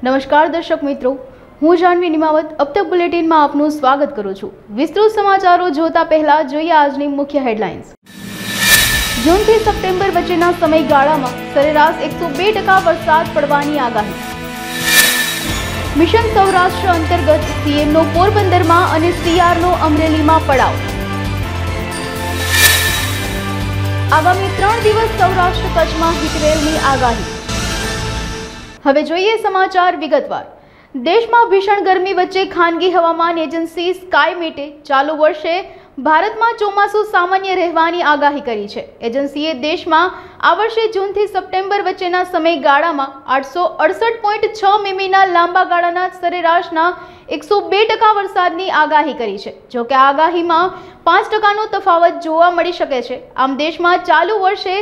નમસ્કાર દર્શક મિત્રો, હું જાનવી નિમાવત अब तक બુલેટિનમાં આપનું સ્વાગત કરું છું। વિસ્તૃત સમાચારો જોતા પહેલા જોઈએ આજની મુખ્ય હેડલાઇન્સ। જૂનથી સપ્ટેમ્બર વચ્ચેના સમયગાળામાં સરેરાશ 102% વરસાદ પડવાની આગાહી। મિશન સૌરાષ્ટ્ર અંતર્ગત સીએમનો પોરબંદરમાં અને સીઆરનો અમરેલીમાં પડાવ। આગામી 3 દિવસ સૌરાષ્ટ્ર કચ્છમાં હીટવેવની આગાહી। હવે જોઈએ સમાચાર વિગતવાર। દેશમાં ભીષણ ગરમી વચ્ચે ખાનગી હવામાન એજન્સી સ્કાયમેટે ચાલુ વર્ષે ભારતમાં ચોમાસું સામાન્ય રહેવાની આગાહી કરી છે। એજન્સીએ દેશમાં આ વર્ષે જૂનથી સપ્ટેમ્બર વચ્ચેના સમયગાળામાં 868.6 મીમીના લાંબા ગાળાના સરેરાશના 102% વરસાદની આગાહી કરી છે। જો કે આગાહીમાં 5%નો તફાવત જોવા મળી શકે છે। આમ દેશમાં ચાલુ વર્ષે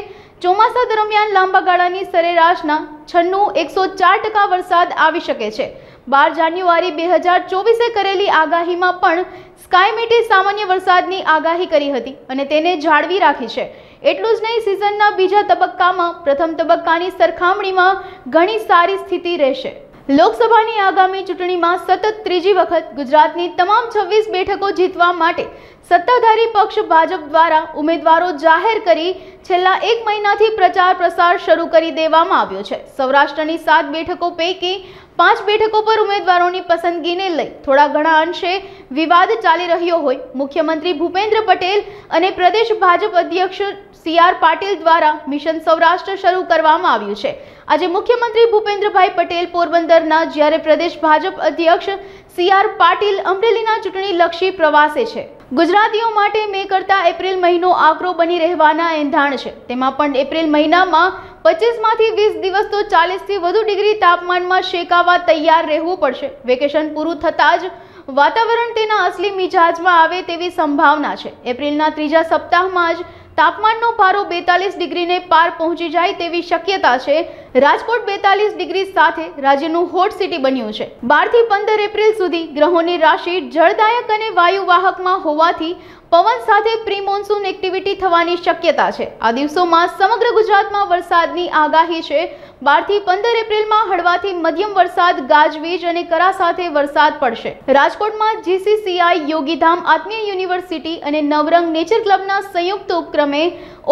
ચોમાસા દરમિયાન લાંબા ગાળાની સરેરાશના 104% વરસાદ આવી શકે છે। 12 જાન્યુઆરી 2024 કરેલી આગાહીમાં પણ સ્કાયમેટે સામાન્ય વરસાદની આગાહી કરી હતી અને તેને જાળવી રાખી છે। એટલું જ નહીં, સિઝનના બીજા તબક્કામાં પ્રથમ તબક્કાની સરખામણીમાં ઘણી સારી સ્થિતિ રહેશે। લોકસભાની આગામી ચૂંટણીમાં સતત ત્રીજી વખત ગુજરાતની તમામ 26 બેઠકો જીતવા માટે સત્તાધારી પક્ષ ભાજપ દ્વારા ઉમેદવારો જાહેર કરી છેલ્લા 1 મહિનાથી પ્રચાર પ્રસાર શરૂ કરી દેવામાં આવ્યો છે। સૌરાષ્ટ્રની 7 બેઠકો પૈકી 5 બેઠકો પર ઉમેદવારોની પસંદગીને લઈ થોડા ઘણા અંશે વિવાદ ચાલી રહ્યો હોય મુખ્યમંત્રી ભૂપેન્દ્ર પટેલ અને પ્રદેશ ભાજપ અધ્યક્ષ સીઆર પાટીલ દ્વારા મિશન સૌરાષ્ટ્ર શરૂ કરવામાં આવ્યું છે। આજે મુખ્યમંત્રી ભૂપેન્દ્રભાઈ પટેલ પોરબંદરના જ્યારે પ્રદેશ ભાજપ અધ્યક્ષ સીઆર પાટીલ અમરેલીના ચૂંટણીલક્ષી પ્રવાસે છે। ગુજરાતીઓ માટે મે કરતા એપ્રિલ મહિનો આકરો બની રહેવાના એંધાણ છે। તેમાં પણ એપ્રિલ મહિનામાં 25 માંથી 20 દિવસ તો 40 થી વધુ ડિગ્રી તાપમાનમાં શેકાવા તૈયાર રહેવું પડશે। વેકેશન પૂરું થતાં જ વાતાવરણ તેના અસલી મિજાજમાં આવે તેવી સંભાવના છે। એપ્રિલના ત્રીજા સપ્તાહમાં જ તાપમાનનો પારો 42 ડિગ્રીને પાર પહોંચી જાય તેવી શક્યતા છે। રાજકોટ 42 ડિગ્રી સાથે રાજ્યનું હોટ સિટી બન્યું છે। 12 થી 15 એપ્રિલ સુધી ગ્રહોની રાશિ જળદાયક અને વાયુવાહકમાં હોવાથી પવન સાથે પ્રી મોન્સૂન એક્ટિવિટી થવાની શક્યતા છે। આ દિવસોમાં સમગ્ર ગુજરાતમાં વરસાદની આગાહી છે। 12 થી 15 એપ્રિલમાં હળવાથી મધ્યમ વરસાદ, ગાજવીજ અને કરા સાથે વરસાદ પડશે। રાજકોટમાં જીસીસીઆઈ, યોગીધામ આત્મીય યુનિવર્સિટી અને નવરંગ નેચર ક્લબના સંયુક્ત ઉપક્રમે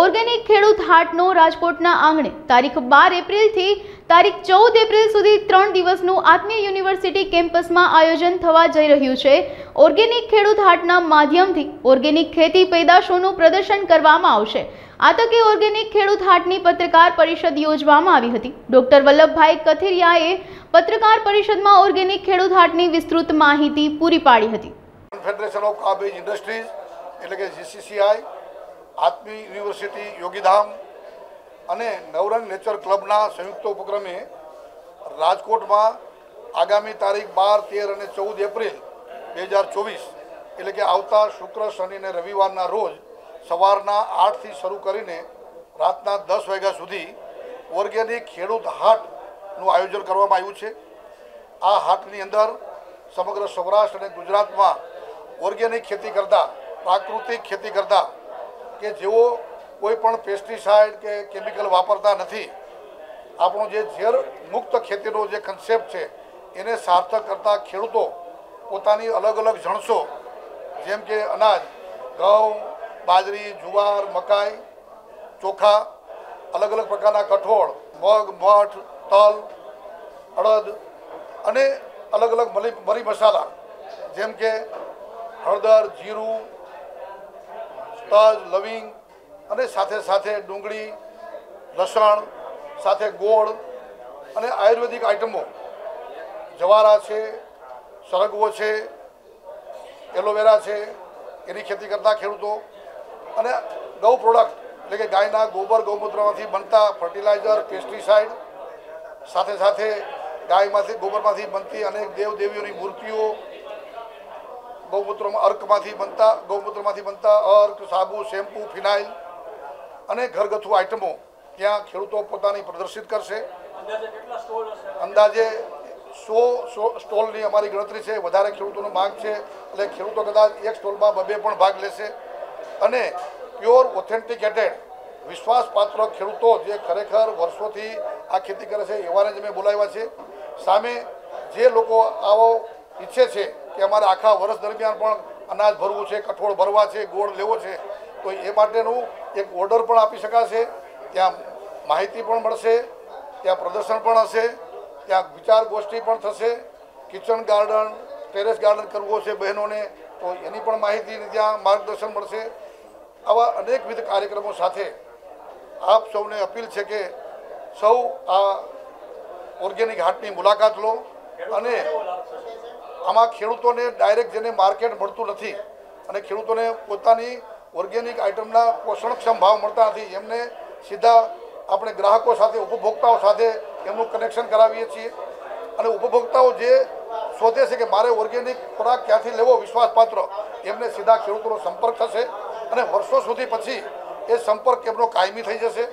ઓર્ગેનિક ખેડૂત હાટનો રાજકોટના આંગણે તારીખ 12 એપ્રિલથી તારીખ 14 એપ્રિલ સુધી 3 દિવસનું આત્મીય યુનિવર્સિટી કેમ્પસમાં આયોજન થવા જઈ રહ્યું છે। ઓર્ગેનિક ખેડૂત હાટના માધ્યમથી ઓર્ગેનિક ખેતી પેદાશોનું પ્રદર્શન કરવામાં આવશે। આ તકે ઓર્ગેનિક ખેડૂત હાટની પત્રકાર પરિષદ યોજવામાં આવી હતી। ડોક્ટર વલ્લભભાઈ કથિરિયાએ પત્રકાર પરિષદમાં ઓર્ગેનિક ખેડૂત હાટની વિસ્તૃત માહિતી પૂરી પાડી હતી। ફેડરેશન ઓફ કાબેજ ઇન્ડસ્ટ્રીઝ એટલે કે જીસીસીઆઈ, આત્મી યુનિવર્સિટી, યોગીધામ અને નવરંગ નેચર ક્લબના સંયુક્ત ઉપક્રમે રાજકોટમાં આગામી તારીખ 12, 13 અને 14 એપ્રિલ 2024 એટલે કે આવતા શુક્ર, શનિ અને રવિવારના રોજ સવારના 8 થી શરૂ કરીને રાતના 10 વાગ્યા સુધી ઓર્ગેનિક ખેડૂત હાટનું આયોજન કરવામાં આવ્યું છે। આ હાટની અંદર સમગ્ર સૌરાષ્ટ્ર અને ગુજરાતમાં ઓર્ગેનિક ખેતી કરતા, પ્રાકૃતિક ખેતી કરતા કે જેઓ કોઈ પણ પેસ્ટિસાઇડ કે કેમિકલ વાપરતા નથી, આપણો જે ઝેર મુક્ત ખેતીનો જે કન્સેપ્ટ છે એને સાર્થક કરતા ખેડૂતો પોતાની અલગ અલગ જણસો જેમ કે અનાજ, ઘઉં, બાજરી, જુવાર, મકાઈ, ચોખા, અલગ અલગ પ્રકારના કઠોળ, મગ, મઠ, તલ, અડદ અને અલગ અલગ મરી મસાલા જેમ કે હળદર, જીરું, તજ, લવિંગ અને સાથે સાથે ડુંગળી, લસણ, સાથે ગોળ અને આયુર્વેદિક આઇટમો, જવારા છે, સરગવો છે, એલોવેરા છે, એની ખેતી કરતા ખેડૂતો અને ગૌ પ્રોડક્ટ એટલે કે ગાયના ગોબર, ગૌમૂત્રમાંથી બનતા ફર્ટિલાઇઝર, પેસ્ટિસાઇડ, સાથે સાથે ગાયમાંથી ગોબરમાંથી બનતી અનેક દેવદેવીઓની મૂર્તિઓ, ગૌમૂત્રમાંથી બનતા અર્ક, સાબુ, શેમ્પુ, ફિનાઇલ અને ઘરગથ્થુ આઇટમો ત્યાં ખેડૂતો પોતાની પ્રદર્શિત કરશે। અંદાજે 100 સ્ટોલની અમારી ગણતરી છે। વધારે ખેડૂતોની માંગ છે એટલે ખેડૂતો કદાચ એક સ્ટોલમાં 2 પણ ભાગ લેશે અને પ્યોર ઓથેન્ટિકેટેડ વિશ્વાસપાત્ર ખેડૂતો જે ખરેખર વર્ષોથી આ ખેતી કરે છે એવાને જ અમે બોલાવ્યા છે। સામે જે લોકો આવો ઈચ્છે છે કે અમારે આખા વર્ષ દરમિયાન પણ અનાજ ભરવું છે, કઠોળ ભરવા છે, ગોળ લેવો છે, તો એ માટેનું એક ઓર્ડર પણ આપી શકાશે, ત્યાં માહિતી પણ મળશે, ત્યાં પ્રદર્શન પણ હશે, ત્યાં વિચાર ગોષ્ઠી પણ થશે, કિચન ગાર્ડન, ટેરેસ ગાર્ડન કરવો છે બહેનોને તો એની પણ માહિતી ત્યાં માર્ગદર્શન મળશે. આવા અનેકવિધ કાર્યક્રમો સાથે આપ સૌને અપીલ છે કે સૌ આ ઓર્ગેનિક હાટની મુલાકાત લો અને આમાં ખેડૂતોને ડાયરેક્ટ જેને માર્કેટ મળતું નથી અને ખેડૂતોને પોતાની ઓર્ગેનિક આઇટમના પોષણક્ષમ ભાવ મળતા નથી, એમને સીધા આપણે ગ્રાહકો સાથે, ઉપભોક્તાઓ સાથે એમનું કનેક્શન કરાવીએ છીએ અને ઉપભોક્તાઓ જે શોધે છે કે મારે ઓર્ગેનિક ખોરાક ક્યાંથી લેવો વિશ્વાસપાત્ર, એમને સીધા ખેડૂતોનો સંપર્ક થશે અને વર્ષો સુધી પછી એ સંપર્ક એમનો કાયમી થઈ જશે.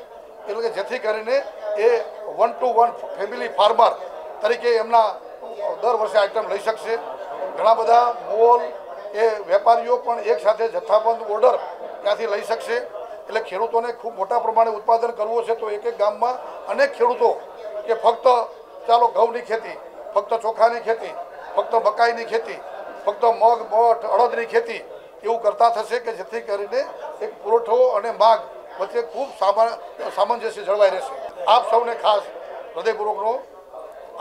એટલે કે જેથી કરીને એ 1 to 1 ફેમિલી ફાર્મર તરીકે એમના દર વર્ષે આઇટમ લઈ શકશે. ઘણા બધા મોલ એ વેપારીઓ પણ એક સાથે જથ્થાબંધ ઓર્ડર ત્યાંથી લઈ શકશે. એટલે ખેડૂતોને ખૂબ મોટા પ્રમાણે ઉત્પાદન કરવું છે તો એક એક ગામમાં અનેક ખેડૂતો કે ફક્ત ચાલો ઘઉંની ખેતી, ફક્ત ચોખાની ખેતી, ફક્ત મકાઈની ખેતી, ફક્ત મગ, મઠ, અડદની ખેતી એવું કરતા થશે કે જેથી કરીને એક પુરવઠો અને માગ વચ્ચે ખૂબ સામંજસ્ય જળવાઈ રહેશે. આપ સૌને ખાસ હૃદયપૂર્વકનો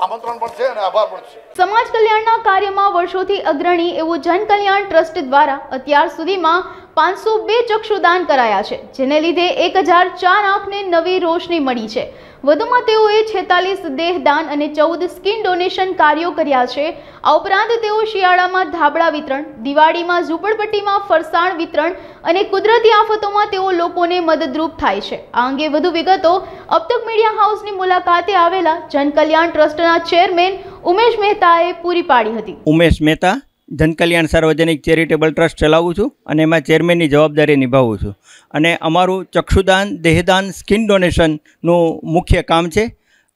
આમંત્રણ પણ છે અને આભાર પણ છે. સમાજ કલ્યાણના કાર્યમાં વર્ષોથી અગ્રણી એવું જન કલ્યાણ ટ્રસ્ટ દ્વારા અત્યાર સુધીમાં 502 ચક્ષુદાન કરાયા છે, જેને લીધે 1004 આંખને નવી રોશની મળી છે. વધુમાં તેઓએ 46 દેહદાન અને 14 સ્કિન ડોનેશન કાર્યો કર્યા છે. આ ઉપરાંત તેઓ શિયાળામાં ધાબળા વિતરણ, દિવાળીમાં ઝૂંપડપટ્ટીમાં ફરસાણ વિતરણ અને કુદરતી આફતોમાં તેઓ લોકોને મદદરૂપ થાય છે. આ અંગે વધુ વિગતો અબતક મીડિયા હાઉસની મુલાકાતે આવેલા જનકલ્યાણ ટ્રસ્ટના ચેરમેન ઉમેશ મહેતાએ પૂરી પાડી હતી. ઉમેશ મહેતા, જનકલ્યાણ સાર્વજનિક ચેરિટેબલ ટ્રસ્ટ ચલાવું છું અને એમાં ચેરમેનની જવાબદારી નિભાવું છું. અને અમારું ચક્ષુદાન, દેહદાન, સ્કિન ડોનેશનનું મુખ્ય કામ છે.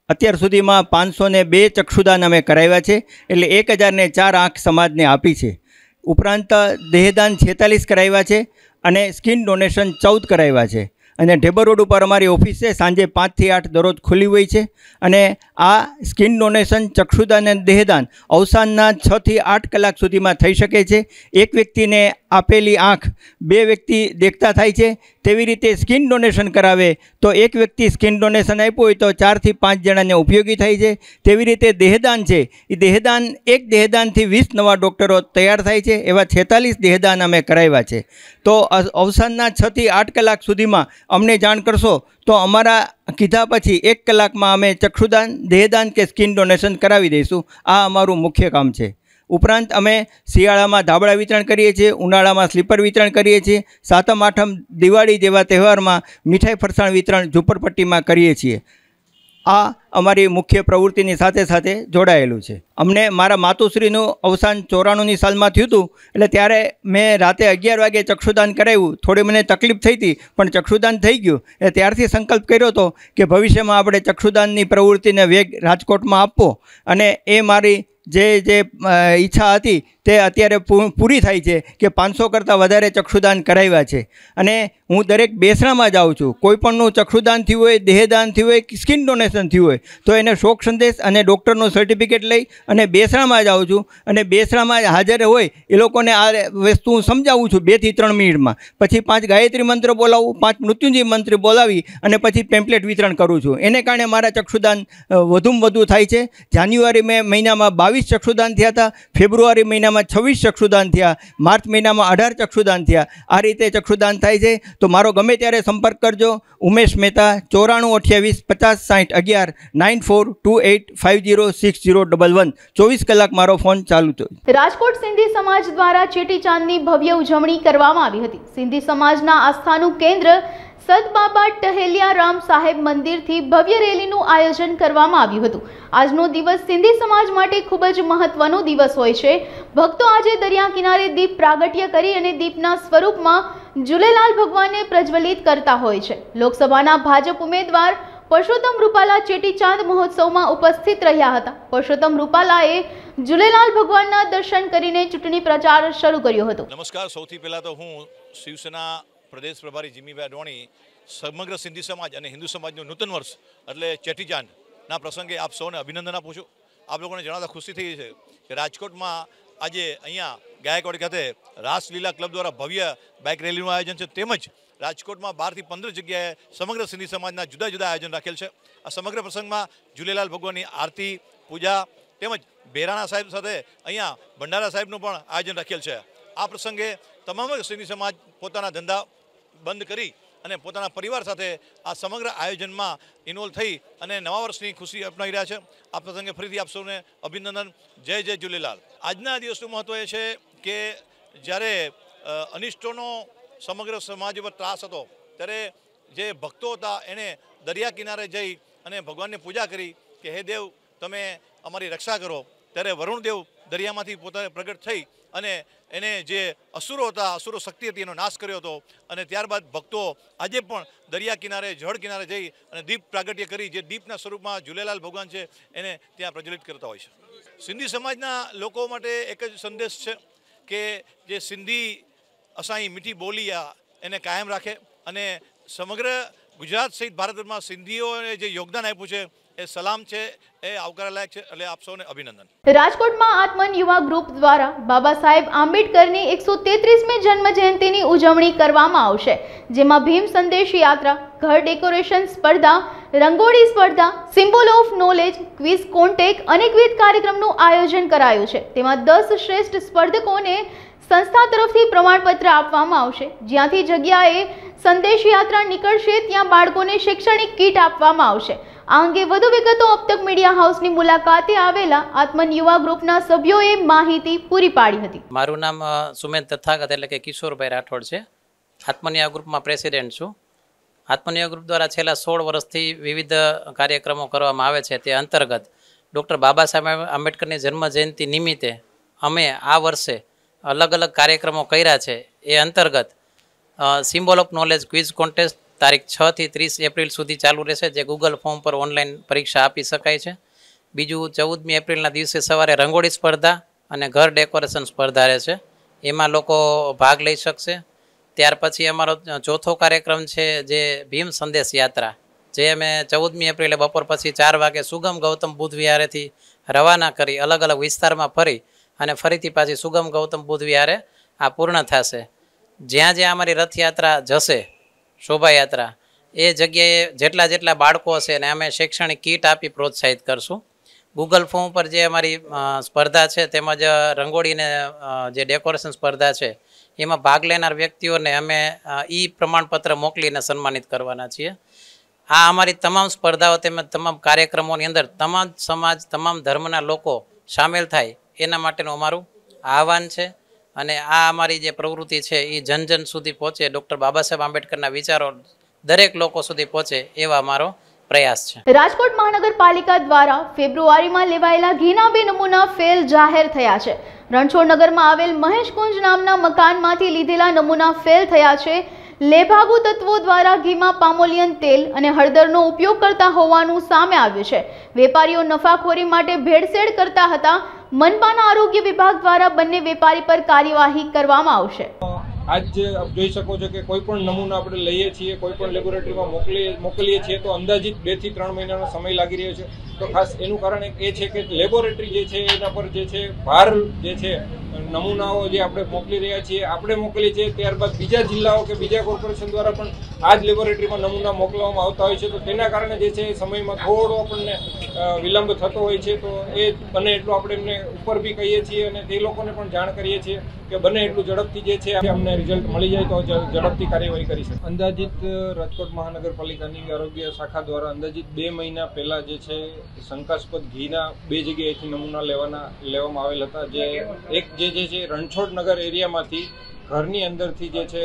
અત્યાર સુધીમાં 502 ચક્ષુદાન અમે કરાવ્યા છે, એટલે 1004 આંખ સમાજને આપી છે. ઉપરાંત દેહદાન 46 કરાવ્યા છે અને સ્કિન ડોનેશન 14 કરાવ્યા છે. અને ઢેબર રોડ ઉપર અમારી ઓફિસ છે, સાંજે 5 થી 8 દરરોજ ખુલ્લી હોય છે. અને આ સ્કિન ડોનેશન, ચક્ષુદાન અને દેહદાન અવસાનના 6 થી 8 કલાક સુધીમાં થઈ શકે છે. એક વ્યક્તિને આપેલી આંખ 2 વ્યક્તિ દેખતા થાય છે. તેવી રીતે સ્કિન ડોનેશન કરાવે તો એક વ્યક્તિ સ્કિન ડોનેશન આપ્યું હોય તો 4 થી 5 જણાને ઉપયોગી થાય છે. તેવી રીતે દેહદાન છે, એ દેહદાન એક દેહદાનથી 20 નવા ડૉક્ટરો તૈયાર થાય છે. એવા 46 દેહદાન અમે કરાવ્યા છે. તો અવસાનના 6 થી 8 કલાક સુધીમાં અમને જાણ કરશો તો અમારા કીધા પછી 1 કલાકમાં અમે ચક્ષુદાન, દેહદાન કે સ્કિન ડોનેશન કરાવી દઈશું. આ અમારું મુખ્ય કામ છે. ઉપરાંત અમે શિયાળામાં ધાબળા વિતરણ કરીએ છીએ, ઉનાળામાં સ્લીપર વિતરણ કરીએ છીએ, સાતમ આઠમ, દિવાળી જેવા તહેવારમાં મીઠાઈ ફરસાણ વિતરણ ઝૂંપડપટ્ટીમાં કરીએ છીએ. આ અમારી મુખ્ય પ્રવૃત્તિની સાથે સાથે જોડાયેલું છે. અમને મારા માતુશ્રીનું અવસાન 94ની સાલમાં થયું હતું, એટલે ત્યારે મેં રાતે 11 વાગે ચક્ષુદાન કરાવ્યું. થોડી મને તકલીફ થઈ હતી પણ ચક્ષુદાન થઈ ગયું. એટલે ત્યારથી સંકલ્પ કર્યો હતો કે ભવિષ્યમાં આપણે ચક્ષુદાનની પ્રવૃત્તિને વેગ રાજકોટમાં આપવો, અને એ મારી જે ઈચ્છા હતી તે અત્યારે પૂરી થાય છે કે 500 કરતાં વધારે ચક્ષુદાન કરાવ્યા છે. અને હું દરેક બેસણામાં જાઉં છું. કોઈપણનું ચક્ષુદાન થયું હોય, દેહદાન થયું હોય, સ્કિન ડોનેશન થયું હોય તો એને શોક સંદેશ અને ડૉક્ટરનું સર્ટિફિકેટ લઈ અને બેસણામાં જાઉં છું. અને બેસણામાં હાજર હોય એ લોકોને આ વસ્તુ હું સમજાવું છું 2 થી 3 મિનિટમાં. પછી 5 ગાયત્રી મંત્ર બોલાવું, 5 મૃત્યુંજય મંત્ર બોલાવી અને પછી પેમ્પલેટ વિતરણ કરું છું. એને કારણે મારા ચક્ષુદાન વધુમાં વધુ થાય છે. જાન્યુઆરી મહિનામાં 22 ચક્ષુદાન થયા હતા, ફેબ્રુઆરી મહિનામાં 26 ચક્ષુદાન થયા, માર્ચ મહિનામાં 18 ચક્ષુદાન થયા. આ રીતે ચક્ષુદાન થાય છે. તો મારો ગમે ત્યારે સંપર્ક કરજો. ઉમેશ મહેતા, 94 28 50 60 11 9428506011. 24 કલાક મારો ફોન ચાલુ છે. રાજકોટ સિંધી સમાજ દ્વારા ચેટીચાંદની ભવ્ય ઉજવણી કરવામાં આવી હતી. સિંધી સમાજના આસ્થાનું કેન્દ્ર સદબાબા ટહેલિયા રામ સાહેબ મંદિરથી ભવ્ય રેલીનું આયોજન કરવામાં આવ્યું હતું. આજનો દિવસ સિંધી સમાજ માટે ખૂબ જ મહત્વનો દિવસ હોય છે. ભક્તો આજે દરિયા કિનારે દીપ પ્રાગટ્ય કરી અને દીપના સ્વરૂપમાં ઝૂલેલાલ ભગવાનને પ્રજ્વલિત કરતા હોય છે. લોકસભાના ભાજપ ઉમેદવાર પરસોત્તમ રૂપાલા ચેટીચાંદ મહોત્સવમાં ઉપસ્થિત રહ્યા હતા. પરસોત્તમ રૂપાલાએ ઝૂલેલાલ ભગવાનના દર્શન કરીને ચૂંટણી પ્રચાર શરૂ કર્યો હતો. નમસ્કાર. સૌથી પહેલાં તો હું શિવસેના પ્રદેશ પ્રભારી જીમીભાઈ અડવાણી સમગ્ર સિંધી સમાજ અને હિન્દુ સમાજનું નૂતન વર્ષ એટલે ચેટીચાંદના પ્રસંગે આપ સૌને અભિનંદન આપું છું. આપ લોકોને જણાવતા ખુશી થઈ છે કે રાજકોટમાં આજે અહીંયા ગાયકવાડી ખાતે રાસલીલા ક્લબ દ્વારા ભવ્ય બાઇક રેલીનું આયોજન છે, તેમજ રાજકોટમાં 12 થી 15 જગ્યાએ સમગ્ર સિંધી સમાજના જુદા જુદા આયોજન રાખેલ છે। આ સમગ્ર પ્રસંગમાં ઝૂલેલાલ ભગવાનની આરતી, પૂજા તેમજ બેરાણા સાહેબ સાથે અહીંયા ભંડારા સાહેબનું પણ આયોજન રાખેલ છે। આ પ્રસંગે તમામ સિંધી સમાજ પોતાના ધંધા બંધ કરી અને પોતાના પરિવાર સાથે આ સમગ્ર આયોજનમાં ઇન્વોલ્વ થઈ અને નવા વર્ષની ખુશી અપનાવી રહ્યા છે। આ પ્રસંગે ફરીથી આપ સૌને અભિનંદન। જય જય ઝૂલેલાલ। આજના દિવસનું મહત્વ એ છે કે જ્યારે અનિષ્ટોનો સમગ્ર સમાજ પર ત્રાસ હતો ત્યારે જે ભક્તો હતા એણે દરિયા કિનારે જઈ અને ભગવાનની પૂજા કરી કે હે દેવ તમે અમારી રક્ષા કરો। ત્યારે વરુણદેવ દરિયામાંથી પોતાને પ્રગટ થઈ અને એને જે અસુરો હતા, અસુરો શક્તિ હતી, એનો નાશ કર્યો હતો। અને ત્યારબાદ ભક્તો આજે પણ દરિયા કિનારે, જળ કિનારે જઈ અને દીપ પ્રાગટ્ય કરી જે દીપના સ્વરૂપમાં ઝૂલેલાલ ભગવાન છે એને ત્યાં પ્રજ્વલિત કરતા હોય છે। સિંધી સમાજના લોકો માટે એક જ સંદેશ છે કે જે સિંધી અસાઈ મીઠી બોલી એને કાયમ રાખે અને સમગ્ર ગુજરાત સહિત ભારતભરમાં સિંધીઓએ જે યોગદાન આપ્યું છે એ સલામ છે, એ આવકારલાયક છે। એટલે આપ સૌને અભિનંદન। રાજકોટમાં આત્મન યુવા ગ્રુપ દ્વારા બાબા સાહેબ આંબેડકરની 133મી જન્મ જયંતિની ઉજવણી કરવામાં આવશે, જેમાં ભીમ સંદેશ યાત્રા, ઘર ડેકોરેશન સ્પર્ધા, રંગોળી સ્પર્ધા, symbol of knowledge, quiz contact અનેકવિધ કાર્યક્રમનું આયોજન કરાયું છે। તેમાં 10 શ્રેષ્ઠ સ્પર્ધકોને સંસ્થા તરફથી પ્રમાણપત્ર આપવામાં આવશે। જ્યાંથી જગ્યાએ સંદેશ યાત્રા નીકળશે ત્યાં બાળકોને શૈક્ષણિક કીટ આપવામાં આવશે। આ અંગે વધુ વિગતો અબ તક મીડિયા હાઉસની મુલાકાતે આવેલા આત્મન યુવા ગ્રુપના સભ્યોએ માહિતી પૂરી પાડી હતી। મારું નામ સુમેન તથાગત એટલે કે કિશોરભાઈ રાઠોડ છે। આત્મન યુવા ગ્રુપમાં પ્રેસિડેન્ટ છું। આત્મન યુવા ગ્રુપ દ્વારા છેલ્લા 16 વર્ષથી વિવિધ કાર્યક્રમો કરવામાં આવે છે। તે અંતર્ગત ડૉક્ટર બાબા સાહેબ આંબેડકરની જન્મ જયંતિ નિમિત્તે અમે આ વર્ષે અલગ અલગ કાર્યક્રમો કર્યા છે। એ અંતર્ગત symbol of knowledge quiz contest તારીખ 6 થી 30 એપ્રિલ સુધી ચાલુ રહેશે, જે ગૂગલ ફોર્મ પર ઓનલાઈન પરીક્ષા આપી શકાય છે। બીજું 14મી એપ્રિલના દિવસે સવારે રંગોળી સ્પર્ધા અને ઘર ડેકોરેશન સ્પર્ધા રહેશે, એમાં લોકો ભાગ લઈ શકશે। ત્યાર પછી અમારો ચોથો કાર્યક્રમ છે જે ભીમ સંદેશ યાત્રા, જે અમે 14મી એપ્રિલે બપોર પછી 4 વાગે સુગમ ગૌતમ બુદ્ધ વિહારેથી રવાના કરી અલગ અલગ વિસ્તારમાં ફરી અને ફરીથી પાછી સુગમ ગૌતમ બુદ્ધ વિહારે આ પૂર્ણ થશે। જ્યાં જ્યાં અમારી રથયાત્રા જશે, શોભાયાત્રા, એ જગ્યાએ જેટલા બાળકો હશે ને અમે શૈક્ષણિક કીટ આપી પ્રોત્સાહિત કરશું। ગૂગલ ફોર્મ પર જે અમારી સ્પર્ધા છે તેમજ રંગોળીને જે ડેકોરેશન સ્પર્ધા છે એમાં ભાગ લેનાર વ્યક્તિઓને અમે ઈ પ્રમાણપત્ર મોકલીને સન્માનિત કરવાના છીએ। આ અમારી તમામ સ્પર્ધાઓ તેમજ તમામ કાર્યક્રમોની અંદર તમામ સમાજ, તમામ ધર્મના લોકો સામેલ થાય એના માટેનું અમારું આહવાન છે। અને આ અમારી જે પ્રવૃત્તિ છે એ જન જન સુધી પહોંચે, ડૉક્ટર બાબા સાહેબ આંબેડકરના વિચારો દરેક લોકો સુધી પહોંચે એવા અમારો પ્રયાસ છે। રાજકોટ મહાનગરપાલિકા દ્વારા ફેબ્રુઆરીમાં લેવાયેલા ઘીના 2 નમૂના ફેલ જાહેર થયા છે। રણછોડ નગરમાં આવેલ મહેશકુંજ નામના મકાનમાંથી લીધેલા નમૂના ફેલ થયા છે। લેભાગુ તત્વો દ્વારા ઘીમાં પામોલિયન તેલ અને હળદરનો ઉપયોગ કરતા હોવાનું સામે આવ્યું છે। વેપારીઓ નફાખોરી માટે ભેળસેળ કરતા હતા। મનપાના આરોગ્ય વિભાગ દ્વારા બંને વેપારી પર કાર્યવાહી કરવામાં આવશે। આજ આપ જોઈ શકો છો કે કોઈ પણ નમૂનો આપણે લઈએ છીએ, કોઈ પણ લેબોરેટરીમાં મોકલીએ છીએ તો અંદાજિત 2 થી 3 મહિનાનો સમય લાગી રહ્યો છે। તો ખાસ એનું કારણ એ છે કે લેબોરેટરી જે છે એના પર જે છે ભાર જે છે નમૂનાઓ જે આપણે મોકલી રહ્યા છીએ, આપણે મોકલીએ છીએ, ત્યારબાદ બીજા જિલ્લાઓ કે બીજા કોર્પોરેશન દ્વારા પણ આ જ લેબોરેટરીમાં નમૂના મોકલવામાં આવતા હોય છે। તો તેના કારણે જે છે સમયમાં થોડો આપણને વિલંબ થતો હોય છે। તો એ બને એટલું આપણે એમને ઉપર બી કહીએ છીએ અને તે લોકોને પણ જાણ કરીએ છીએ કે બને એટલું ઝડપથી જે છે અમને રિઝલ્ટ મળી જાય તો ઝડપથી કાર્યવાહી કરી શકે। અંદાજિત રાજકોટ મહાનગરપાલિકાની આરોગ્ય શાખા દ્વારા અંદાજિત 2 મહિના પહેલા જે છે શંકાસ્પદ ઘીના 2 જગ્યાએથી નમૂના લેવામાં આવેલ હતા। જે એક જે છે રણછોડ નગર એરિયામાંથી ઘરની અંદરથી જે છે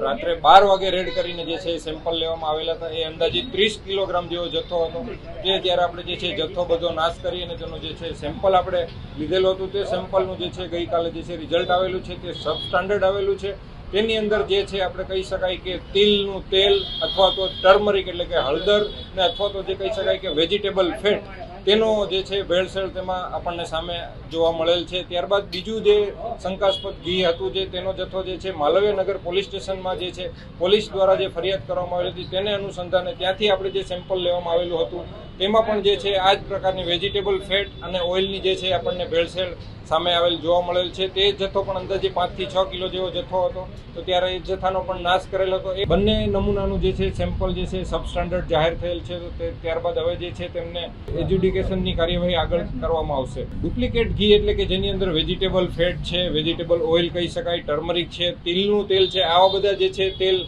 રાત્રે 12 વાગે રેડ કરીને જે છે સેમ્પલ લેવામાં આવેલા હતા। એ અંદાજિત 30 કિલોગ્રામ જેવો જથ્થો હતો। જે ત્યારે આપણે જે છે જથ્થો બધો નાશ કરી અને તેનો જે છે સેમ્પલ આપણે લીધેલું હતું, તે સેમ્પલનું જે છે ગઈકાલે જે છે રિઝલ્ટ આવેલું છે તે સબસ્ટાન્ડર્ડ આવેલું છે। તેની અંદર જે છે આપણે કહી શકાય કે તિલનું તેલ અથવા તો ટર્મરિક એટલે કે હળદર ને અથવા તો જે કહી શકાય કે વેજીટેબલ ફેટ તેનો જે છે ભેળસેળ તેમાં આપણને સામે જોવા મળેલ છે. ત્યારબાદ બીજું જે શંકાસ્પદ ઘી હતું જે તેનો જથ્થો જે છે માલવ્યનગર પોલીસ સ્ટેશનમાં જે છે પોલીસ દ્વારા જે ફરિયાદ કરવામાં આવી હતી તેને અનુસંધાને ત્યાંથી આપણે જે સેમ્પલ લેવામાં આવેલું હતું તેમાં પણ જે છે આ જ પ્રકારની વેજીટેબલ ફેટ અને ઓઇલની જે છે આપણને ભેળસેળ સામે આવેલ જોવા મળેલ છે. તે જથ્થો પણ અંદાજે 5 થી 6 કિલો જેવો જથ્થો હતો. તો ત્યારે એ જથ્થાનો પણ નાશ કરેલ હતો. એ બંને નમૂનાનું જે છે સેમ્પલ જે છે સબસ્ટાન્ડર્ડ જાહેર થયેલ છે. તો ત્યારબાદ હવે જે છે તેમને એજ્યુડિકેશનની કાર્યવાહી આગળ કરવામાં આવશે. ડુપ્લિકેટ ઘી એટલે કે જેની અંદર વેજીટેબલ ફેટ છે, વેજીટેબલ ઓઇલ કહી શકાય, ટર્મરિક છે, તિલનું તેલ છે, આવા બધા જે છે તેલ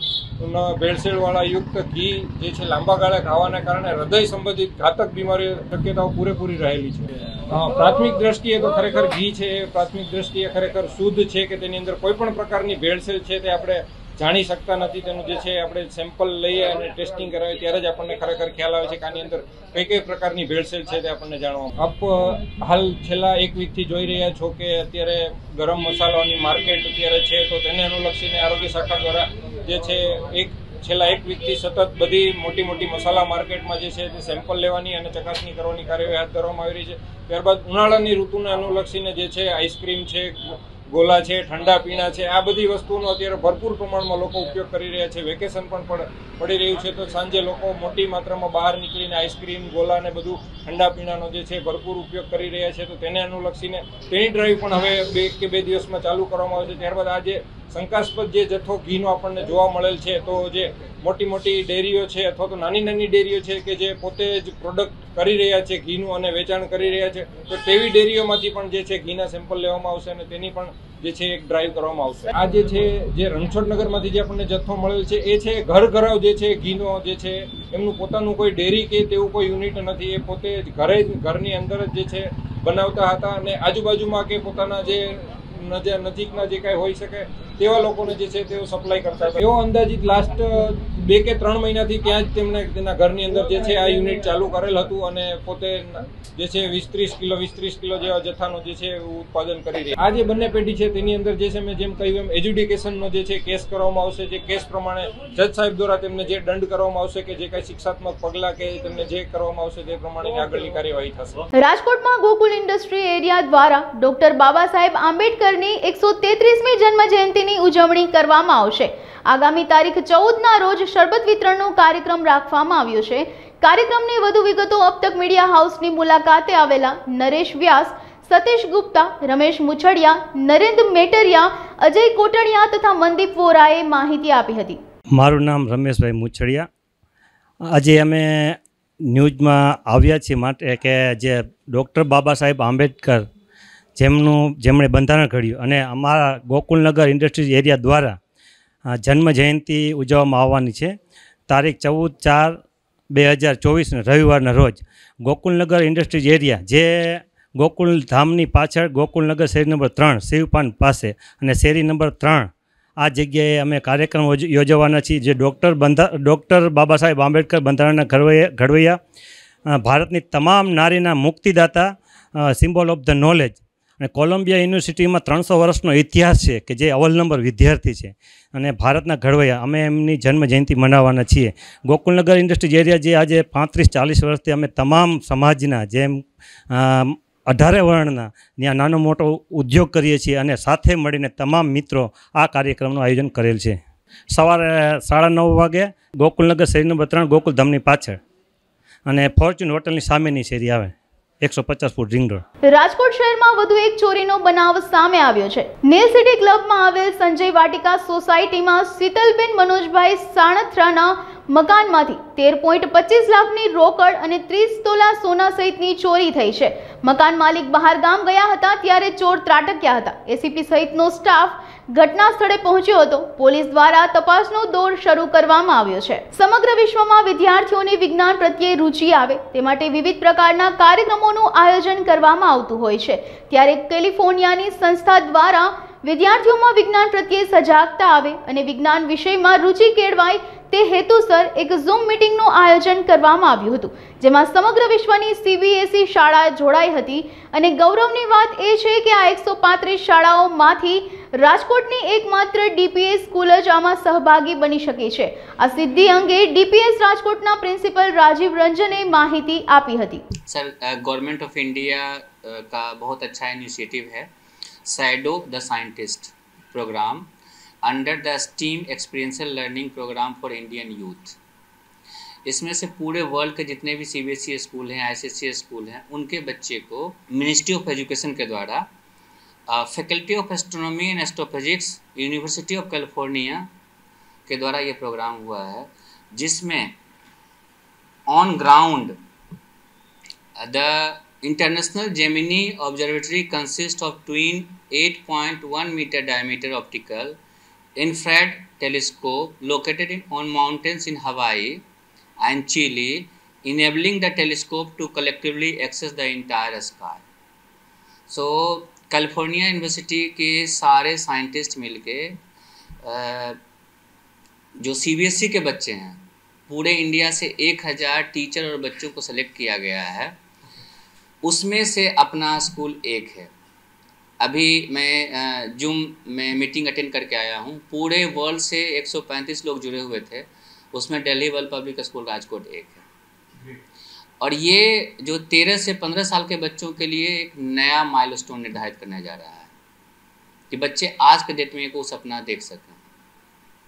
ભેળસેળવાળા યુક્ત ઘી જે છે લાંબા ગાળે ખાવાના કારણે હૃદય સંબંધિત ઘાતક બીમારીઓ શક્યતાઓ પૂરેપૂરી રહેલી છે. પ્રાથમિક દ્રષ્ટિએ તો ખરેખર ઘી છે એ પ્રાથમિક દ્રષ્ટિએ ખરેખર શુદ્ધ છે કે તેની અંદર કોઈ પણ પ્રકારની ભેળસેળ છે તે આપણે જાણી શકતા નથી. તેનું જે છે આપણે સેમ્પલ લઈએ અને ટેસ્ટિંગ કરાવીએ ત્યારે જ આપણને ખરેખર ખ્યાલ આવે છે કે આની અંદર કઈ પ્રકારની ભેળસેળ છે તે આપણને જાણવા. આપ હાલ છેલ્લા 1 વીકથી જોઈ રહ્યા છો કે અત્યારે ગરમ મસાલાની માર્કેટ અત્યારે છે. તો તેને અનુલક્ષીને આરોગ્ય શાખા દ્વારા જે છે છેલ્લા 1 વીકથી સતત બધી મોટી મસાલા માર્કેટમાં જે છે તે સેમ્પલ લેવાની અને ચકાસણી કરવાની કાર્યવાહી હાથ ધરવામાં આવી રહી છે. ત્યારબાદ ઉનાળાની ઋતુને અનુલક્ષીને જે છે આઈસ્ક્રીમ છે, ગોલા છે, ઠંડા પીણા છે, આ બધી વસ્તુનો અત્યારે ભરપૂર પ્રમાણમાં લોકો ઉપયોગ કરી રહ્યા છે. વેકેશન પણ પડી રહ્યું છે તો સાંજે લોકો મોટી માત્રામાં બહાર નીકળીને આઈસ્ક્રીમ, ગોલા ને બધું ઠંડા પીણાનો જે છે ભરપૂર ઉપયોગ કરી રહ્યા છે. તો તેને અનુલક્ષીને તેની ડ્રાઈવ પણ હવે 1 કે 2 દિવસમાં ચાલુ કરવામાં આવશે. ત્યારબાદ આજે શંકાસ્પદ જે જથ્થો ઘીનો આપણને જોવા મળેલ છે તો જે મોટી ડેરીઓ છે અથવા તો નાની ડેરીઓ છે કે જે પોતે જ પ્રોડક્ટ કરી રહ્યા છે ઘીનું અને વેચાણ કરી રહ્યા છે તો તેવી ડેરીઓમાંથી પણ જે છે ઘીના સેમ્પલ લેવામાં આવશે અને તેની પણ જે છે એક ડ્રાઈવ કરવામાં આવશે. આ જે છે જે રણછોડનગરમાંથી જે આપણને જથ્થો મળેલ છે એ છે ઘર જે છે ઘીનો જે છે એમનું પોતાનું કોઈ ડેરી કે તેવું કોઈ યુનિટ નથી. એ પોતે ઘરની અંદર જ જે છે બનાવતા હતા અને આજુબાજુમાં કે પોતાના જે નજીકના જે કાંઈ હોઈ શકે તેવા લોકોને જે છે તેઓ સપ્લાય કરતા હતા. એવો અંદાજિત લાસ્ટ 2 કે 3 મહિનાથી ત્યાં જ તેમણે તેના ઘરની અંદર જે છે આ યુનિટ ચાલુ કરેલ હતું અને પોતે જે છે 20-30 કિલો જેવા જથ્થાનો જે છે ઉત્પાદન કરી રહ્યા. આ જે બંને પેઢી છે તેની અંદર જે છે મેં જેમ કહ્યું એમ એજ્યુડિકેશનનો જે છે કેસ કરવામાં આવશે. જે કેસ પ્રમાણે જજ સાહેબ દ્વારા તેમને જે દંડ કરવામાં આવશે કે જે કાંઈ શિક્ષાત્મક પગલાં કે તેમને જે કરવામાં આવશે તે પ્રમાણે આગળની કાર્યવાહી થશે. રાજકોટમાં ગોકુલ ઇન્ડસ્ટ્રી એરિયા દ્વારા ડોક્ટર બાબા સાહેબ આંબેડકરની 133મી જન્મ જયંતિની ઉજવણી કરવામાં આવશે. આગામી તારીખ 14ના રોજ શરબત વિતરણનો કાર્યક્રમ રાખવામાં આવ્યો છે. કાર્યક્રમની વધુ વિગતો અબતક મીડિયા હાઉસની મુલાકાતે આવેલા નરેશ વ્યાસ, સતીશ ગુપ્તા, રમેશ મુછડિયા, નરેન્દ્ર મેટરિયા, અજય કોટડિયા તથા મનદીપ વોરાએ માહિતી આપી હતી. મારું નામ રમેશભાઈ મુછડિયા. આજે અમે ન્યૂઝમાં આવ્યા છીએ માટે કે જે ડૉક્ટર બાબા સાહેબ આંબેડકર જેમણે બંધારણ ઘડ્યું અને અમારા ગોકુલનગર ઇન્ડસ્ટ્રીઝ એરિયા દ્વારા જન્મ જયંતિ ઉજવવામાં આવવાની છે. તારીખ 14/4/2024 રવિવારના રોજ ગોકુલનગર ઇન્ડસ્ટ્રીઝ એરિયા જે ગોકુલ ધામની પાછળ ગોકુલનગર શેરી નંબર 3 શિવપાન પાસે અને શેરી નંબર 3 આ જગ્યાએ અમે કાર્યક્રમ યોજવાના છીએ. જે ડૉક્ટર બાબા સાહેબ આંબેડકર બંધારણના ઘડવૈયા, ભારતની તમામ નારીના મુક્તિદાતા, સિમ્બોલ ઓફ ધ નોલેજ અને કોલંબિયા યુનિવર્સિટીમાં 300 વર્ષનો ઇતિહાસ છે કે જે અવ્વલ નંબર વિદ્યાર્થી છે અને ભારતના ઘડવૈયા. અમે એમની જન્મ જયંતિ મનાવવાના છીએ. ગોકુલનગર ઇન્ડસ્ટ્રીઝ એરિયા જે આજે 35-40 વર્ષથી અમે તમામ સમાજના જેમ 18 વર્ણના ત્યાં નાનો મોટો ઉદ્યોગ કરીએ છીએ અને સાથે મળીને તમામ મિત્રો આ કાર્યક્રમનું આયોજન કરેલ છે. સવારે 9:30 વાગે ગોકુલનગર શેરી નંબર 3 ગોકુલધામની પાછળ અને ફોર્ચ્યુન હોટલની સામેની શેરી આવે, 150 ફૂટ રિંગ રોડ. રાજકોટ શહેરમાં વધુ એક ચોરીનો બનાવ સામે આવ્યો છે. નેલ સિટી ક્લબમાં આવેલ સંજય વાટિકા સોસાયટીમાં શીતલબેન મનોજભાઈ સાણથરાના મકાનમાંથી 13.25 લાખની રોકડ અને 30 તોલા સોના સહિતની ચોરી થઈ છે. મકાન માલિક બહાર ગામ ગયા હતા ત્યારે ચોર ત્રાટક્યા હતા. એસીપી સહિતનો સ્ટાફ ઘટના સ્થળે પહોંચ્યો હતો. પોલીસ દ્વારા તપાસનો દોર શરૂ કરવામાં આવ્યો છે. સમગ્ર વિશ્વમાં વિદ્યાર્થીઓને વિજ્ઞાન પ્રત્યે રુચિ આવે તે માટે વિવિધ પ્રકારના કાર્યક્રમોનું આયોજન કરવામાં આવતું હોય છે. ત્યારે કેલિફોર્નિયાની સંસ્થા દ્વારા વિદ્યાર્થીઓમાં વિજ્ઞાન પ્રત્યે સજાગતા આવે અને વિજ્ઞાન વિષયમાં રુચિ કેળવાય તે હેતુસર એક ઝૂમ મીટિંગનું આયોજન કરવામાં આવ્યું હતું, જેમાં સમગ્ર વિશ્વની CBSE શાળા જોડાઈ હતી અને ગૌરવની વાત એ છે કે આ 135 શાળાઓમાંથી રાજકોટની એકમાત્ર DPS સ્કૂલ જ આમાં સહભાગી બની શકે છે। આ સિદ્ધિ અંગે DPS રાજકોટના પ્રિન્સિપલ રાજીવ रंजने माहिती आपी हती। सर, गवर्नमेंट ऑफ इंडिया का बहुत अच्छा इनिशिएटिव है shadow the scientist programme under the steam experiential learning programme for Indian youth. इसमें से पूरे वर्ल्ड के जितने भी CBSE स्कूल हैं, ICSE स्कूल हैं, उनके बच्चे को मिनिस्ट्री ऑफ एजुकेशन के द्वारा faculty of astronomy and astrophysics university of California के द्वारा ये प्रोग्राम हुआ है, जिसमें on ground the international Gemini observatory consist of twin 8.1 metre diameter optical infrared telescope located on mountains in Hawaii and Chile, enabling the telescope to collectively access the entire sky. So California university के सारे scientist मिलके जो CBSE के बच्चे हैं, पूरे India से 1000 teacher और बच्चों को सेलेक्ट किया गया है। उसमें से अपना स्कूल एक है। अभी मैं जूम में मीटिंग अटेंड करके आया हूँ। पूरे वर्ल्ड से 135 लोग जुड़े हुए थे, उसमें Delhi world public school Rajkot एक है। और ये जो 13 से 15 साल के बच्चों के लिए एक नया माइलस्टोन निर्धारित करने जा रहा है कि बच्चे आज के डेट में वो सपना देख सकें।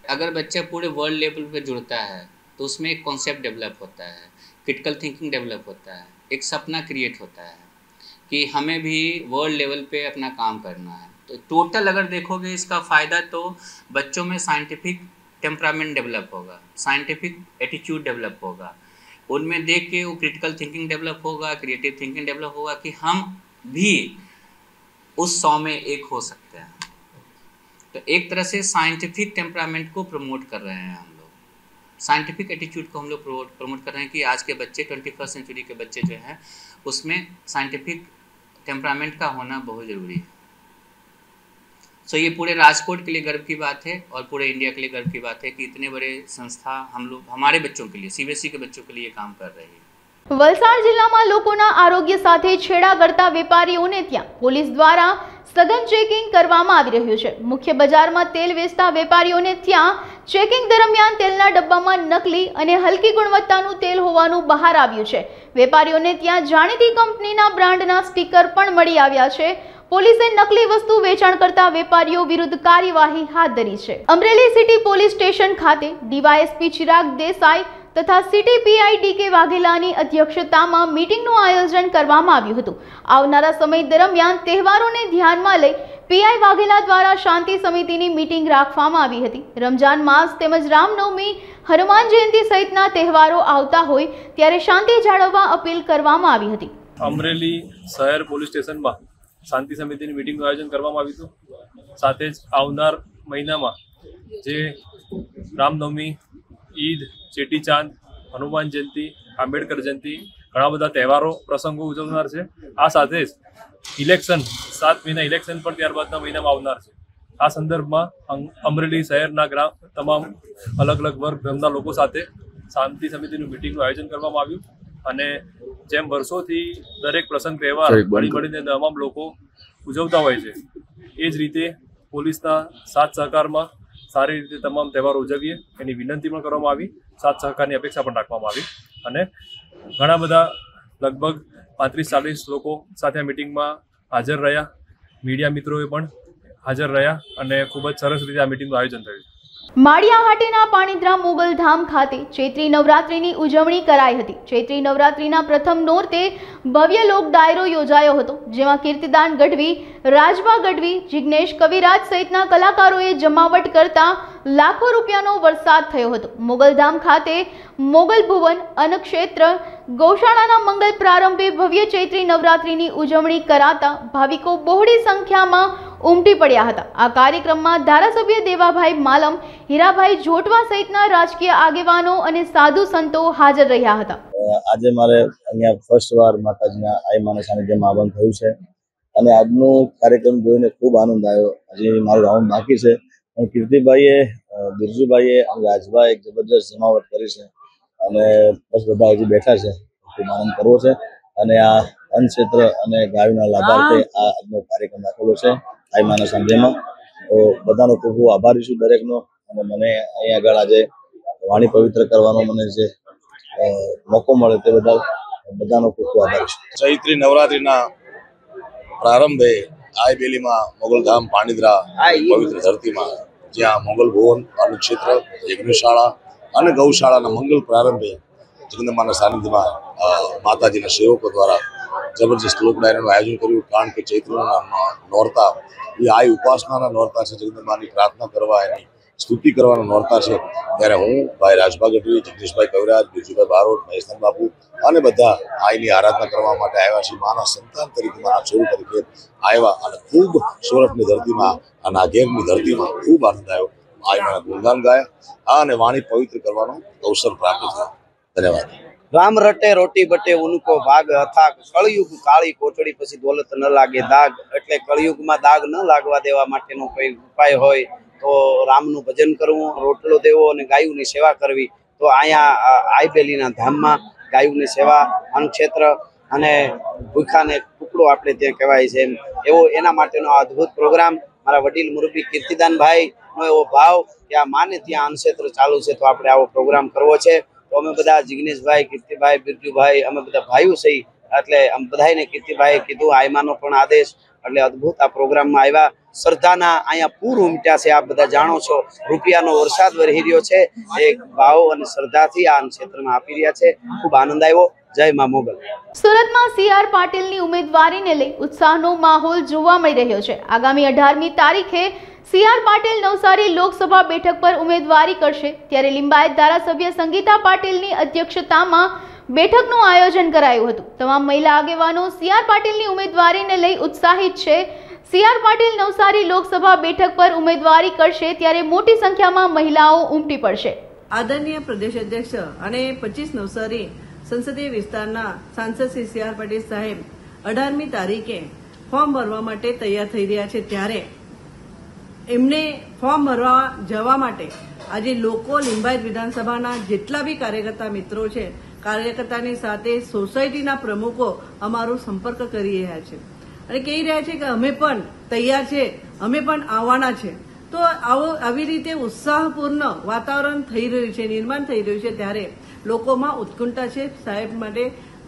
अगर बच्चा पूरे वर्ल्ड लेवल पे जुड़ता है तो उसमें एक कॉन्सेप्ट डेवलप होता है, क्रिटिकल थिंकिंग डेवलप होता है, एक सपना क्रिएट होता है कि हमें भी वर्ल्ड लेवल पे अपना काम करना है। तो टोटल अगर देखोगे इसका फ़ायदा तो बच्चों में साइंटिफिक टेम्परामेंट डेवलप होगा, साइंटिफिक एटीट्यूड डेवलप होगा, उनमें देख के वो क्रिटिकल थिंकिंग डेवलप होगा, क्रिएटिव थिंकिंग डेवलप होगा कि हम भी उस 100 में एक हो सकते हैं। तो एक तरह से साइंटिफिक टेम्परामेंट को प्रमोट कर रहे हैं हम लोग, साइंटिफिक एटीट्यूड को हम लोग प्रमोट कर रहे हैं कि आज के बच्चे 21st सेंचुरी के बच्चे जो हैं उसमें साइंटिफिक टेम्परामेंट का होना बहुत ज़रूरी है। सो ये पूरे राजकोट के लिए गर्व की बात है और पूरे इंडिया के लिए गर्व की बात है कि इतने बड़े संस्था हम लोग हमारे बच्चों के लिए, CBSE के बच्चों के लिए काम कर रही है। વલસાડ જિલ્લામાં લોકોના આરોગ્ય સાથે છેડા કરતા વેપારીઓને ત્યાં પોલીસ દ્વારા સઘન ચેકિંગ કરવામાં આવી રહ્યું છે। મુખ્ય બજારમાં તેલ વેચતા વેપારીઓને ત્યાં ચેકિંગ દરમિયાન તેલના ડબ્બામાં નકલી અને હલકી ગુણવત્તાનું તેલ હોવાનું બહાર આવ્યું છે। વેપારીઓને ત્યાં જાણીતી કંપનીના બ્રાન્ડના સ્ટીકર પણ મળી આવ્યા છે। પોલીસે નકલી વસ્તુ વેચાણ કરતા વેપારીઓ વિરુદ્ધ કાર્યવાહી હાથ ધરી છે। અમરેલી સિટી પોલીસ સ્ટેશન ખાતે DYSP ચિરાગ દેસાઈ તથા સિટી PI DK વાઘેલાની અધ્યક્ષતામાં મીટિંગનું આયોજન કરવામાં આવ્યું હતું। આવનારા સમય દરમિયાન તહેવારોને ધ્યાનમાં લઈ PI વાઘેલા દ્વારા શાંતિ સમિતિની મીટિંગ રાખવામાં આવી હતી। રમજાન માસ તેમજ રામનવમી, હનુમાન જયંતિ સહિતના તહેવારો આવતા હોય ત્યારે શાંતિ જાળવવા અપીલ કરવામાં આવી હતી। અમરેલી શહેર પોલીસ સ્ટેશનમાં શાંતિ સમિતિની મીટિંગનું આયોજન કરવામાં આવ્યું હતું। સાથે જ આવનાર મહિનામાં જે રામનવમી, ઈદ, ચેટીચાંદ, હનુમાન જયંતિ, આંબેડકર જયંતિ, ઘણા બધા તહેવારો પ્રસંગો ઉજવનાર છે। આ સાથે જ ઇલેક્શન 7 મહિના ઇલેક્શન પણ ત્યારબાદના મહિનામાં આવનાર છે। આ સંદર્ભમાં અમરેલી શહેરના તમામ અલગ અલગ વર્ગ ધર્મના લોકો સાથે શાંતિ સમિતિનું મીટિંગનું આયોજન કરવામાં આવ્યું અને જેમ વર્ષોથી દરેક પ્રસંગ તહેવાર મળીને તમામ લોકો ઉજવતા હોય છે એ જ રીતે પોલીસના સાથ સહકારમાં સારી રીતે તમામ તહેવારો ઉજવીએ એની વિનંતી પણ કરવામાં આવી, સાથ સહકારની અપેક્ષા પણ રાખવામાં આવી અને ઘણા બધા લગભગ 35-40 લોકો સાથે આ મીટિંગમાં હાજર રહ્યા। મીડિયા મિત્રોએ પણ હાજર રહ્યા અને ખૂબ જ સરસ રીતે આ મીટિંગનું આયોજન થયું। માળિયાહાટીના પાણીદ્રા મોગલધામ ખાતે ચૈત્રી નવરાત્રિની ઉજવણી કરાઈ હતી। ચૈત્રી નવરાત્રિના પ્રથમ નોરતે ભવ્ય લોક ડાયરો યોજાયો હતો, જેમાં કીર્તિદાન ગઢવી, રાજભા ગઢવી, જિગ્નેશ કવિરાજ સહિતના કલાકારોએ જમાવટ કરતા લાખો રૂપિયાનો વરસાદ થયો હતો। મોગલધામ ખાતે મોગલ ભુવન, અન્નક્ષેત્ર, ગૌશાળાના મંગલ પ્રારંભે ભવ્ય ચૈત્રી નવરાત્રિની ઉજવણી કરાતા ભાવિકો બહોળી સંખ્યામાં ઉમટી પડ્યા હતા। આ કાર્યક્રમમાં ધારાસભ્ય દેવાભાઈ માલમ, હીરાભાઈ જોટવા સહિતના રાજકીય આગેવાનો અને સાધુ સંતો હાજર રહ્યા હતા। આજે મારે અહીંયા ફર્સ્ટ વાર માતાજીના આઈમાના સાનિધ્યમાં આવવાનું થયું છે અને આજનો કાર્યક્રમ જોઈને ખૂબ આનંદ આવ્યો। હજી મારું રાઉન્ડ બાકી છે પણ કીર્તિભાઈએ બિરજુભાઈએ અને રાજભાઈ એક જબરજસ્ત જમાવટ કરી છે અને બસ બધા હજી બેઠા છે, ખૂબ આનંદ કરવો છે અને આ અન્ન ક્ષેત્ર અને ગાયોના લાભાર્થે આ આજનો કાર્યક્રમ રાખેલો છે આઈમાના સાંજેમાં. તો બધાનો ખૂબ ખૂબ આભારી છું દરેકનો, અને મને અહીંયા આગળ આજે વાણી પવિત્ર કરવાનો મને જે મોકો મળે તે બદલ બધાનો ખૂબ ખૂબ આભારી છું. ચૈત્રી નવરાત્રિના પ્રારંભે આઈબેલીમાં મોગલધામ પાણીદ્રા પવિત્ર ધરતીમાં જ્યાં મોગલ ભુવન અન્નક્ષેત્ર યજ્ઞશાળા અને ગૌશાળાના મંગલ પ્રારંભે જગદંબાના સાનિધ્યમાં માતાજીના સેવકો દ્વારા જબરજસ્ત લોકડાયરાનું આયોજન કર્યું. કારણ કે ચૈત્રના નોરતા એ આ ઉપાસનાના નોરતા છે, જગદંબાની પ્રાર્થના કરવા, એની સ્તુતિ કરવાના નોરતા છે. ત્યારે હું ભાઈ રાજભા ગઢવી, જગદીશભાઈ કવિરાજ, બિરજુભાઈ બારોટ, મહેશનાથ બાપુ અને બધા આઈની આરાધના કરવા માટે આવ્યા છે. માના સંતાન તરીકે, માના છોરું તરીકે આવ્યા અને ખૂબ સોરઠની ધરતીમાં અને નાગેરની ધરતીમાં ખૂબ આનંદ આવ્યો. આઈના ગુણગાન ગાયા અને વાણી પવિત્ર કરવાનો અવસર પ્રાપ્ત થયો. ધન્યવાદ. રામ રટે રોટી બટે ઉનકો ભાગ અથાક, કળયુગ કાળી કોટડી પછી દોલત ન લાગે દાગ. એટલે કળયુગમાં દાગ ન લાગવા દેવા માટેનો કોઈ ઉપાય હોય તો રામનું ભજન કરવું, રોટલો દેવો અને ગાયોની સેવા કરવી. તો અહીંયા આઈબેલીના ધામમાં ગાયોની સેવા, અન્નક્ષેત્ર અને ભૂખાને ટુકડો આપણે ત્યાં કહેવાય છે એવો એના માટેનો અદ્ભુત પ્રોગ્રામ મારા વડીલ મુરબ્બી કીર્તિદાનભાઈનો એવો ભાવ કે આ માને ત્યાં અન્નક્ષેત્ર ચાલુ છે તો આપણે આવો પ્રોગ્રામ કરવો છે. તો અમે બધા જિગ્નેશભાઈ, કીર્તિભાઈ, બિરજુભાઈ, અમે બધા ભાઈઓ સહી એટલે બધાને કીર્તિભાઈએ કીધું, આયમાનો પણ આદેશ, એટલે અદ્ભુત આ પ્રોગ્રામમાં આવ્યા. શ્રદ્ધાના અહીંયા પૂર ઉમટ્યા છે, આપ બધા જાણો છો. રૂપિયાનો વરસાદ વરસી રહ્યો છે, એક ભાવ અને શ્રદ્ધાથી આ ક્ષેત્રમાં આપી રહ્યા છે. ખૂબ આનંદ આવ્યો. જય મા મોગલ. સુરતમાં CR પાટીલની ઉમેદવારીને લઈ ઉત્સાહનો માહોલ જોવા મળી રહ્યો છે. આગામી 18મી તારીખે CR પાટીલ નવસારી લોકસભા બેઠક પર ઉમેદવારી કરશે. ત્યારે લિંબાયત ધારાસભ્ય સંગીતા પાટીલની અધ્યક્ષતામાં બેઠકનું આયોજન કરાયું હતું. તમામ મહિલા આગેવાનો CR પાટીલની ઉમેદવારીને લઈ ઉત્સાહિત છે. CR પાટીલ નવસારી લોકસભા બેઠક પર ઉમેદવારી કરશે ત્યારે મોટી સંખ્યામાં મહિલાઓ ઉમટી પડશે. આદરણીય પ્રદેશ અધ્યક્ષ અને 25 નવસારી સંસદીય વિસ્તારના સાંસદ શ્રી CR પાટીલ સાહેબ 18મી તારીખે ફોર્મ ભરવા માટે તૈયાર થઈ રહ્યા છે. ત્યારે એમને ફોર્મ ભરવા જવા માટે આજે લોકો લિંબાયત વિધાનસભાના જેટલા બી કાર્યકર્તા મિત્રો છે, કાર્યકર્તાની સાથે સોસાયટીના પ્રમુખો અમારો સંપર્ક કરી રહ્યા છે અને કહી રહ્યા છે કે અમે પણ તૈયાર છે, અમે પણ આવવાના છે. તો આવી રીતે ઉત્સાહપૂર્ણ વાતાવરણ થઈ રહ્યું છે, નિર્માણ થઈ રહ્યું છે. ત્યારે લોકોમાં ઉત્કંઠા છે સાહેબ માટે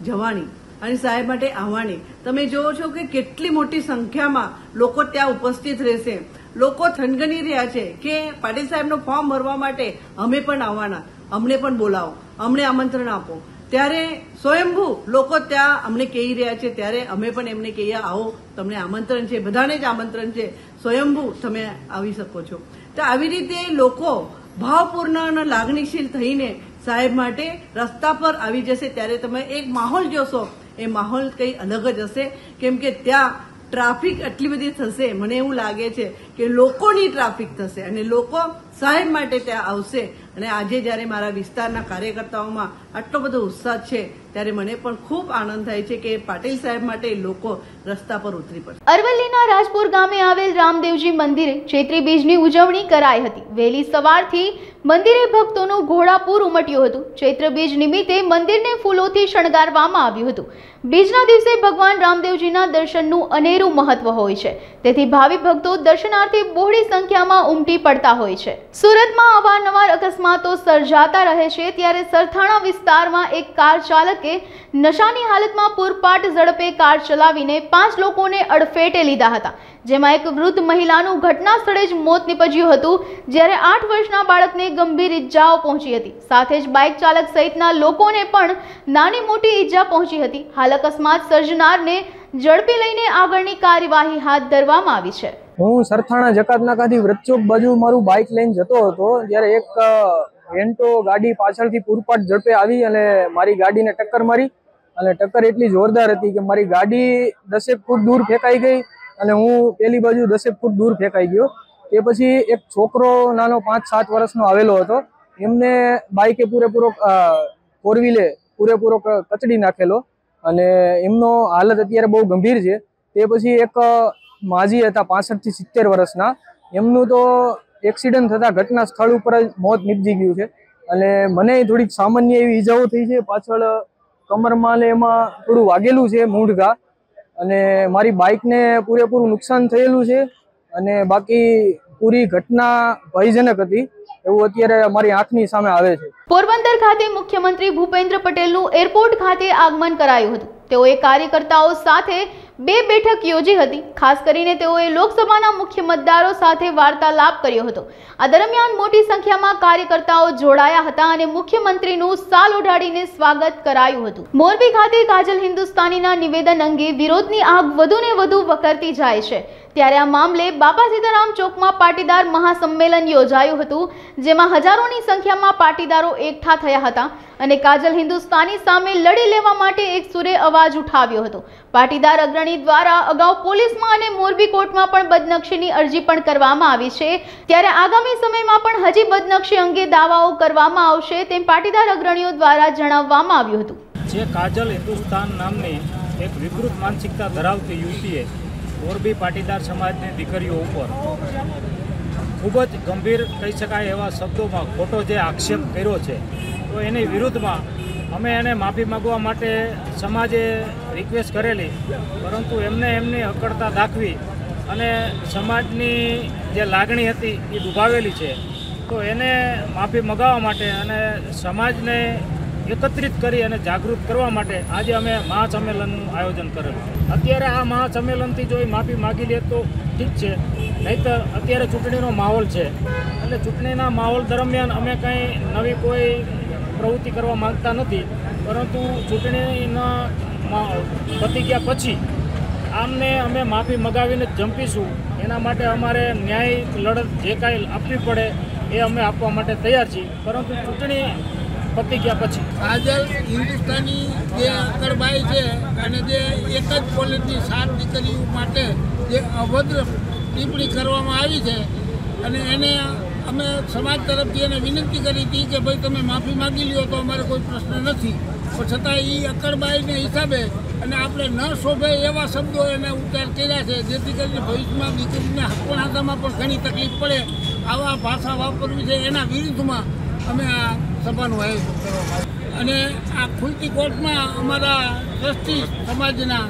જવાની અને સાહેબ માટે આવવાની. તમે જોવો છો કે કેટલી મોટી સંખ્યામાં લોકો ત્યાં ઉપસ્થિત રહેશે. લોકો થનગની રહ્યા છે કે પાટીલ સાહેબનું ફોર્મ ભરવા માટે અમે પણ આવવાના, અમને પણ બોલાવો, અમને આમંત્રણ આપો. ત્યારે સ્વયંભૂ લોકો ત્યાં અમને કહી રહ્યા છે. ત્યારે અમે પણ એમને કહીએ આવો, તમને આમંત્રણ છે, બધાને જ આમંત્રણ છે, સ્વયંભૂ તમે આવી શકો છો. તો આવી રીતે લોકો ભાવપૂર્ણ અને લાગણીશીલ થઈને સાહેબ માટે રસ્તા પર આવી જશે. ત્યારે તમે એક માહોલ જોશો, એ માહોલ કંઈ અલગ જ હશે. કેમ કે ત્યાં ટ્રાફિક એટલી બધી થશે, મને એવું લાગે છે કે લોકોની ટ્રાફિક થશે અને લોકો સાહેબ માટે ત્યાં આવશે. અને આજે જ્યારે મારા વિસ્તારના કાર્યકર્તાઓમાં આટલો બધો ઉત્સાહ છે ત્યારે મને પણ ખૂબ આનંદ થાય છે કે પાટીલ સાહેબ માટે લોકો રસ્તા પર ઉતરી પડશે. અરવલ્લીના રાજપુર ગામે આવેલ રામદેવજી મંદિરે ચૈત્રી બીજની ઉજવણી કરાઈ હતી. વહેલી સવારથી મંદિરે ભક્તોનું ઘોડાપૂર ઉમટ્યું હતું. ચૈત્ર બીજ નિમિત્તે મંદિરને ફૂલોથી શણગારવામાં આવ્યું હતું. બીજના દિવસે ભગવાન રામદેવજીના દર્શનનું અનેરું મહત્વ હોય છે, તેથી ભાવિ ભક્તો દર્શનાર્થે બહોળી સંખ્યામાં ઉમટી પડતા હોય છે. સુરતમાં અવારનવાર અકસ્માતો સર્જાતા રહે છે. ત્યારે સરથાણા વિસ્તારમાં એક કાર ચાલકે નશાની હાલતમાં પૂરપાટ ઝડપે કાર ચલાવીને 5 લોકોને અડફેટે લીધા હતા, જેમાં એક વૃદ્ધ મહિલાનું ઘટના સ્થળે જ મોત નીપજ્યું હતું, જ્યારે 8 વર્ષના બાળકને ગંભીર ઈજાઓ પહોંચી હતી. સાથે જ બાઇક ચાલક સહિતના લોકોને પણ નાની મોટી ઈજા પહોંચી હતી. હાલ અકસ્માત સર્જનારને ઝડપી લઈને આગળની કાર્યવાહી હાથ ધરવામાં આવી છે. હું સરથાણા જકાતનાકાથી વ્રતચોક બાજુ મારું બાઇક લઈને જતો હતો, જ્યારે એક વેન્ટો ગાડી પાછળથી પૂરપાટ ઝડપે આવી અને મારી ગાડીને ટક્કર મારી. અને ટક્કર એટલી જોરદાર હતી કે મારી ગાડી 10 ફૂટ દૂર ફેંકાઈ ગઈ અને હું પેલી બાજુ 10 ફૂટ દૂર ફેંકાઈ ગયો. તે પછી એક છોકરો નાનો 5-7 વર્ષનો આવેલો હતો, એમને બાઇકે પૂરેપૂરો ફોર વ્હીલે પૂરેપૂરો કચડી નાખેલો અને એમનો હાલત અત્યારે બહુ ગંભીર છે. તે પછી એક માજી હતા 65 થી 70 વર્ષના, એમનું તો એક્સિડન્ટ થતાં ઘટના સ્થળ ઉપર જ મોત નીપજી ગયું છે અને મને થોડીક સામાન્ય એવી ઈજાઓ થઈ છે. પાછળ કમરમાં ને એમાં થોડું વાગેલું છે મૂળ ઘા, અને મારી બાઇકને પૂરેપૂરું નુકસાન થયેલું છે અને બાકી પૂરી ઘટના ભયજનક હતી એવું અત્યારે અમારી આંખની સામે આવે છે. પોરબંદર ખાતે મુખ્યમંત્રી ભૂપેન્દ્ર પટેલનું એરપોર્ટ ખાતે આગમન કરાયું હતું. તેઓએ કાર્યકર્તાઓ સાથે 2 બેઠક યોજી હતી. ખાસ કરીને તેઓએ લોકસભાના મુખ્ય મતદારો સાથે વાર્તાલાપ કર્યો હતો. આ દરમિયાન મોટી સંખ્યામાં કાર્યકર્તાઓ જોડાયા હતા અને મુખ્યમંત્રીનું શાલ ઓઢાડીને સ્વાગત કરાયું હતું. મોરબી ખાતે કાજલ હિન્દુસ્તાનીના નિવેદન અંગે વિરોધની આગ વધુને વધુ વકરતી જાય છે. ત્યારે આ મામલે બાપા સીતારામ ચોકમાં પાટીદાર મહાસંમેલન યોજાયું હતું, જેમાં હજારોની સંખ્યામાં પાટીદારો એકઠા થયા હતા અને કાજલ હિન્દુસ્તાની સામે લડી લેવા માટે એક સુરે અવાજ ઉઠાવ્યો હતો. પાટીદાર અગ્રણી દ્વારા અગાઉ પોલીસમાં અને મોરબી કોર્ટમાં પણ બદનક્ષીની અરજી પણ કરવામાં આવી છે. ત્યારે આગામી સમયમાં પણ હજી બદનક્ષી અંગે દાવાઓ કરવામાં આવશે તેમ પાટીદાર અગ્રણીઓ દ્વારા જણાવવામાં આવ્યું હતું. જે કાજલ હિન્દુસ્તાન નામની એક વિકૃત માનસિકતા ધરાવતી યુવતીએ મોરબી પાટીદાર સમાજની દીકરીઓ ઉપર ખૂબ જ ગંભીર કહી શકાય એવા શબ્દોમાં ખોટો જે આક્ષેપ કર્યો છે, તો એની વિરુદ્ધમાં અમે એને માફી માગવા માટે સમાજે રિક્વેસ્ટ કરેલી, પરંતુ એમને એમની અકળતા દાખવી અને સમાજની જે લાગણી હતી એ દુભાવેલી છે. તો એને માફી મગાવવા માટે અને સમાજને એકત્રિત કરી અને જાગૃત કરવા માટે આજે અમે મહાસંમેલનનું આયોજન કરેલું. અત્યારે આ મહાસંમેલનથી જો એ માફી માગી લે તો ઠીક છે, નહીંતર અત્યારે ચૂંટણીનો માહોલ છે એટલે ચૂંટણીના માહોલ દરમિયાન અમે કંઈ નવી કોઈ પ્રવૃત્તિ કરવા માંગતા નથી, પરંતુ ચૂંટણીના પતી ગયા પછી આમને અમે માફી મગાવીને જ જંપીશું. એના માટે અમારે ન્યાયિક લડત જે કાંઈ આપવી પડે એ અમે આપવા માટે તૈયાર છીએ, પરંતુ ચૂંટણી પતી ગયા પછી. કાજલ હિન્દુસ્તાની જે અકળબાઈ છે અને જે એક જ કોલેજની 7 દીકરીઓ માટે જે અભદ્ર ટિપ્પણી કરવામાં આવી છે અને એને અમે સમાજ તરફથી એને વિનંતી કરી હતી કે ભાઈ તમે માફી માગી લ્યો તો અમારે કોઈ પ્રશ્ન નથી, પણ છતાં એ અકળબાઈને હિસાબે અને આપણે ન શોભે એવા શબ્દો એને ઉચ્ચાર કર્યા છે, જેથી કરીને ભવિષ્યમાં દીકરીને હકપણાતામાં પણ ઘણી તકલીફ પડે આવા ભાષા વાપરવી છે. એના વિરુદ્ધમાં અમે આ સભાનું આયોજન કરવામાં આવ્યું અને આ ખુલતી કોર્ટમાં અમારા ટ્રસ્ટી સમાજના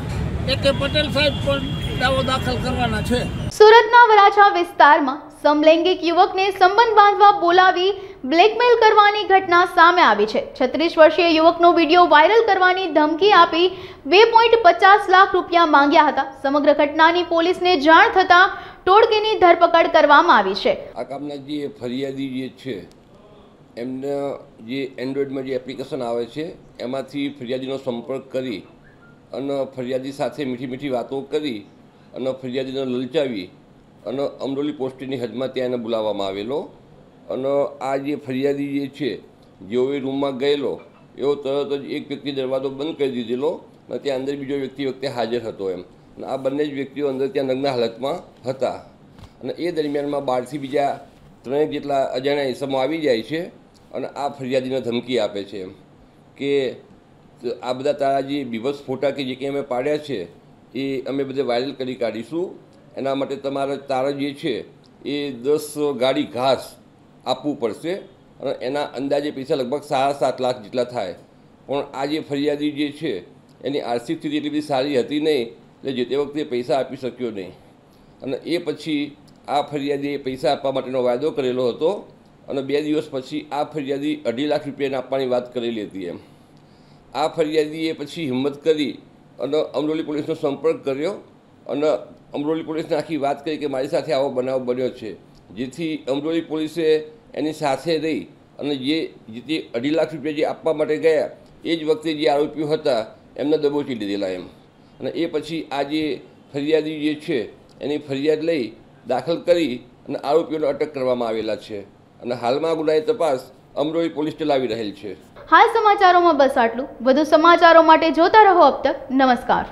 A.K. પટેલ સાહેબ પણ દાવો દાખલ કરવાના છે. સુરતના વરાછા વિસ્તારમાં સમલૈંગિક યુવકને સંબંધ બાંધવા બોલાવી બ્લેકમેલ કરવાની ઘટના સામે આવી છે. 36 વર્ષીય યુવકનો વિડીયો વાયરલ કરવાની ધમકી આપી 2.50 લાખ રૂપિયા માંગ્યા હતા. સમગ્ર ઘટનાની પોલીસને જાણ થતાં ટોળકીની ધરપકડ કરવામાં આવી છે. આ કામના જે ફરિયાદી જે છે એમને જે એન્ડ્રોઈડમાં જે એપ્લિકેશન આવે છે એમાંથી ફરિયાદીનો સંપર્ક કરી અને ફરિયાદી સાથે મીઠી મીઠી વાતો કરી અને ફરિયાદીને લલચાવી અને અમરોલી પોસ્ટની હદમાં ત્યાં એને બોલાવવામાં આવેલો અને આ જે ફરિયાદી જે છે જેવો એ રૂમમાં ગયેલો એવો તરત જ એક વ્યક્તિ દરવાજો બંધ કરી દીધેલો અને ત્યાં અંદર બીજો વ્યક્તિ વખતે હાજર હતો એમ, અને આ બંને જ વ્યક્તિઓ અંદર ત્યાં નગ્ન હાલતમાં હતા અને એ દરમિયાનમાં બહારથી બીજા 3 જેટલા અજાણ્યા ઇસમો આવી જાય છે અને આ ફરિયાદીને ધમકી આપે છે એમ કે આ બધા તારા જે બીભત્સ ફોટા કે જે કંઈ અમે પાડ્યા છે એ અમે બધે વાયરલ કરી કાઢીશું, એના માટે તારા જે છે એ 10 ગાડી ઘાસ આપવું પડશે અને એના અંદાજે પૈસા લગભગ 7.5 લાખ જેટલા થાય. પણ આ જે ફરિયાદી જે છે એની આર્થિક સ્થિતિ એટલી બધી સારી હતી નહીં એટલે જે તે વખતે પૈસા આપી શક્યો નહીં અને એ પછી આ ફરિયાદીએ પૈસા આપવા માટેનો વાયદો કરેલો હતો અને 2 દિવસ પછી આ ફરિયાદી 2.5 લાખ રૂપિયાને આપવાની વાત કરેલી હતી એમ. આ ફરિયાદીએ પછી હિંમત કરી અને અમરોલી પોલીસનો સંપર્ક કર્યો અને અમરોલી પોલીસને આખી વાત કરી કે મારી સાથે આવો બનાવ બન્યો છે, જેથી અમરોલી પોલીસે એની સાથે રહી અને જે 2.5 લાખ રૂપિયા જે આપવા માટે ગયા એ જ વખતે જે આરોપીઓ હતા એમને દબોચી લીધેલા એમ. અને એ પછી આ જે ફરિયાદી જે છે એની ફરિયાદ લઈ દાખલ કરી અને આરોપીઓને અટક કરવામાં આવેલા છે અને હાલમાં ગુનાની તપાસ અમરોલી પોલીસ ચલાવી રહેલ છે. હાલ સમાચારોમાં બસ આટલું. વધુ સમાચારો માટે જોતા રહો અબ તક. નમસ્કાર.